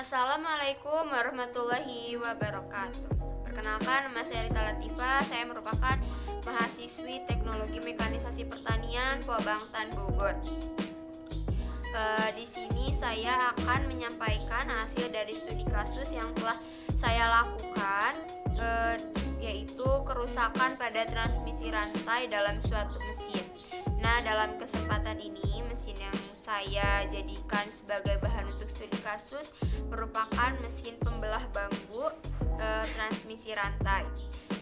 Assalamualaikum warahmatullahi wabarakatuh. Perkenalkan, nama saya Rita Latifah. Saya merupakan mahasiswi Teknologi Mekanisasi Pertanian Puabangtan Bogor. Di sini saya akan menyampaikan hasil dari studi kasus yang telah saya lakukan, yaitu kerusakan pada transmisi rantai dalam suatu mesin. Nah, dalam kesempatan ini, mesin yang saya jadikan sebagai bahan untuk studi kasus merupakan mesin pembelah bambu transmisi rantai.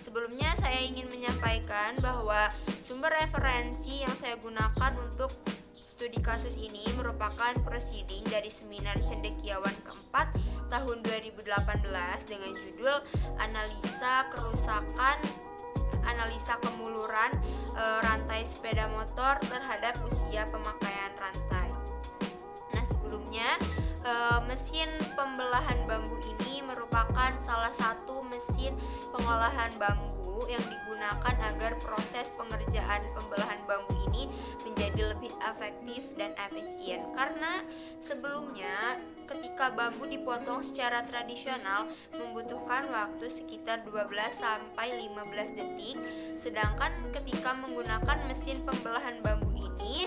Sebelumnya saya ingin menyampaikan bahwa sumber referensi yang saya gunakan untuk studi kasus ini merupakan proceeding dari seminar cendekiawan keempat tahun 2018 dengan judul Analisa kemuluran rantai sepeda motor terhadap usia pemakaian rantai. Nah, sebelumnya mesin pembelahan bambu ini merupakan salah satu mesin pengolahan bambu yang digunakan agar proses pengerjaan pembelahan bambu ini menjadi lebih efektif dan efisien. Karena sebelumnya ketika bambu dipotong secara tradisional membutuhkan waktu sekitar 12 sampai 15 detik, sedangkan ketika menggunakan mesin pembelahan bambu ini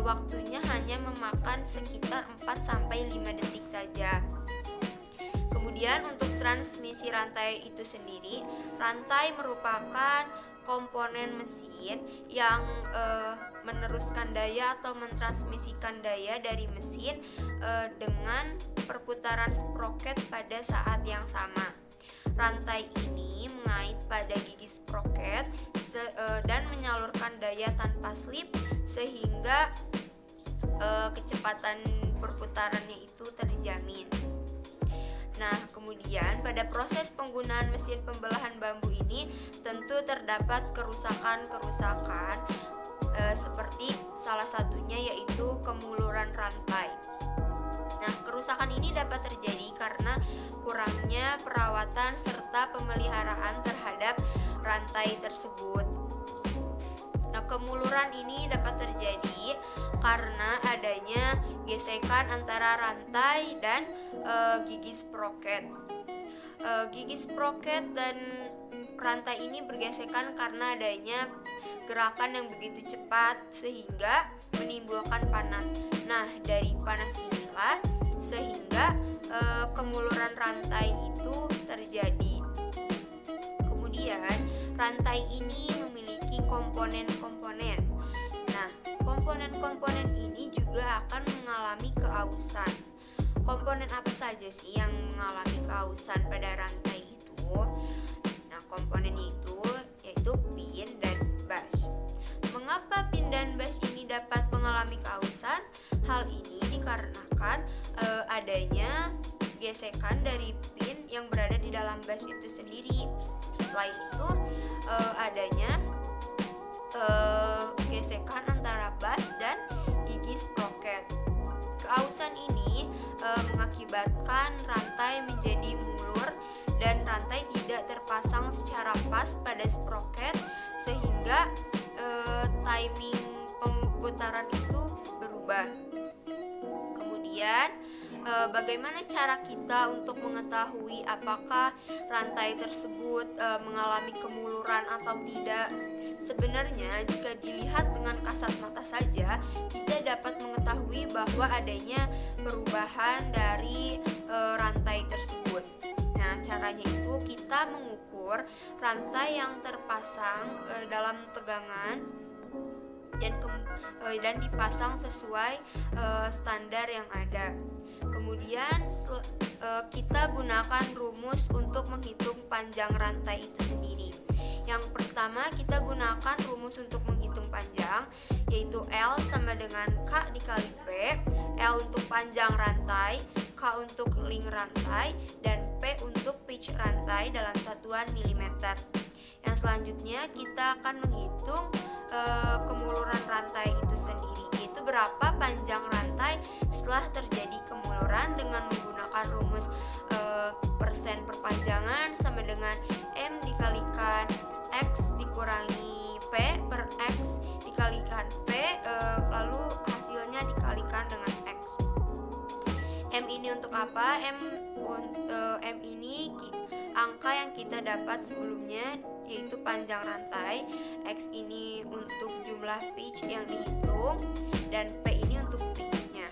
waktunya hanya memakan sekitar 4 sampai 5 detik saja. Kemudian untuk transmisi rantai itu sendiri, rantai merupakan komponen mesin yang meneruskan daya atau mentransmisikan daya dari mesin dengan perputaran sproket pada saat yang sama. Rantai ini mengait pada gigi sproket dan menyalurkan daya tanpa slip sehingga kecepatan perputarannya itu terjamin. Nah, kemudian pada proses penggunaan mesin pembelahan bambu ini tentu terdapat kerusakan seperti salah satunya yaitu kemuluran rantai. Nah, kerusakan ini dapat terjadi karena kurangnya perawatan serta pemeliharaan terhadap rantai tersebut. Nah, kemuluran ini dapat terjadi karena adanya gesekan antara rantai dan gigi sproket. Gigi sproket dan rantai ini bergesekan karena adanya gerakan yang begitu cepat sehingga menimbulkan panas. Nah, dari panas inilah sehingga kemuluran rantai itu terjadi. Kemudian, rantai ini memiliki komponen-komponen. Nah, komponen-komponen ini juga akan mengalami keausan. Komponen apa saja sih yang mengalami keausan pada rantai itu? Nah, komponen itu yaitu pin dan bush. Mengapa pin dan bush ini dapat mengalami keausan? Hal ini dikarenakan adanya gesekan dari pin yang berada di dalam bush itu sendiri. Selain itu, adanya gesekan antara bush dan gigi sproket. Keausan ini mengakibatkan rantai menjadi mulur dan rantai tidak terpasang secara pas pada sproket sehingga timing pemutaran itu berubah. Kemudian bagaimana cara kita untuk mengetahui apakah rantai tersebut mengalami kemuluran atau tidak? Sebenarnya jika dilihat dengan kasat mata saja, kita dapat mengetahui bahwa adanya perubahan dari rantai tersebut. Nah, caranya itu kita mengukur rantai yang terpasang dalam tegangan dan dipasang sesuai standar yang ada. Kemudian kita gunakan rumus untuk menghitung panjang rantai itu sendiri. Yang pertama, kita gunakan rumus untuk menghitung panjang, yaitu L sama dengan K dikali P. L untuk panjang rantai, K untuk link rantai, dan P untuk pitch rantai dalam satuan milimeter. Yang selanjutnya kita akan menghitung kemuluran rantai itu sendiri, yaitu berapa panjang rantai setelah terjadi kemuluran dengan menggunakan rumus persen perpanjangan sama dengan M dikalikan X dikurangi P per X dikalikan P, lalu hasilnya dikalikan dengan X. M ini untuk apa? M kita dapat sebelumnya, yaitu panjang rantai. X ini untuk jumlah pitch yang dihitung, dan P ini untuk pitchnya.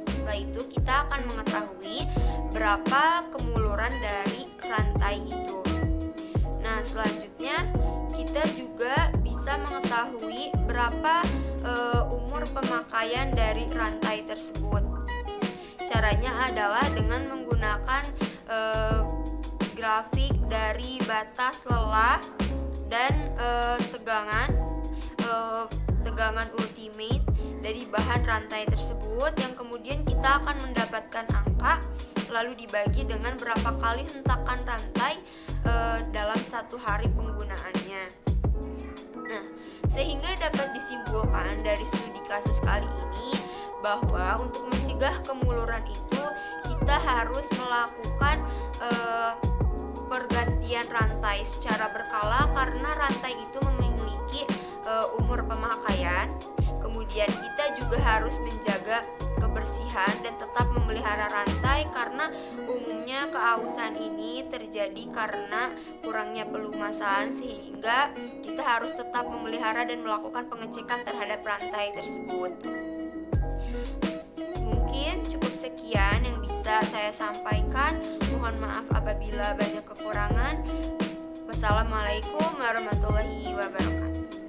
Setelah itu kita akan mengetahui berapa kemuluran dari rantai itu. Nah, selanjutnya kita juga bisa mengetahui berapa umur pemakaian dari rantai tersebut. Caranya adalah dengan menggunakan grafik dari batas lelah dan tegangan ultimate dari bahan rantai tersebut, yang kemudian kita akan mendapatkan angka lalu dibagi dengan berapa kali hentakan rantai dalam satu hari penggunaannya. Nah, sehingga dapat disimpulkan dari studi kasus kali ini bahwa untuk mencegah kemuluran itu kita harus melakukan pergantian rantai secara berkala, karena rantai itu memiliki umur pemakaian. Kemudian kita juga harus menjaga kebersihan dan tetap memelihara rantai, karena umumnya keausan ini terjadi karena kurangnya pelumasan, sehingga kita harus tetap memelihara dan melakukan pengecekan terhadap rantai tersebut. Mungkin cukup sekian yang bisa saya sampaikan. Mohon maaf apabila banyak kekurangan. Wassalamualaikum warahmatullahi wabarakatuh.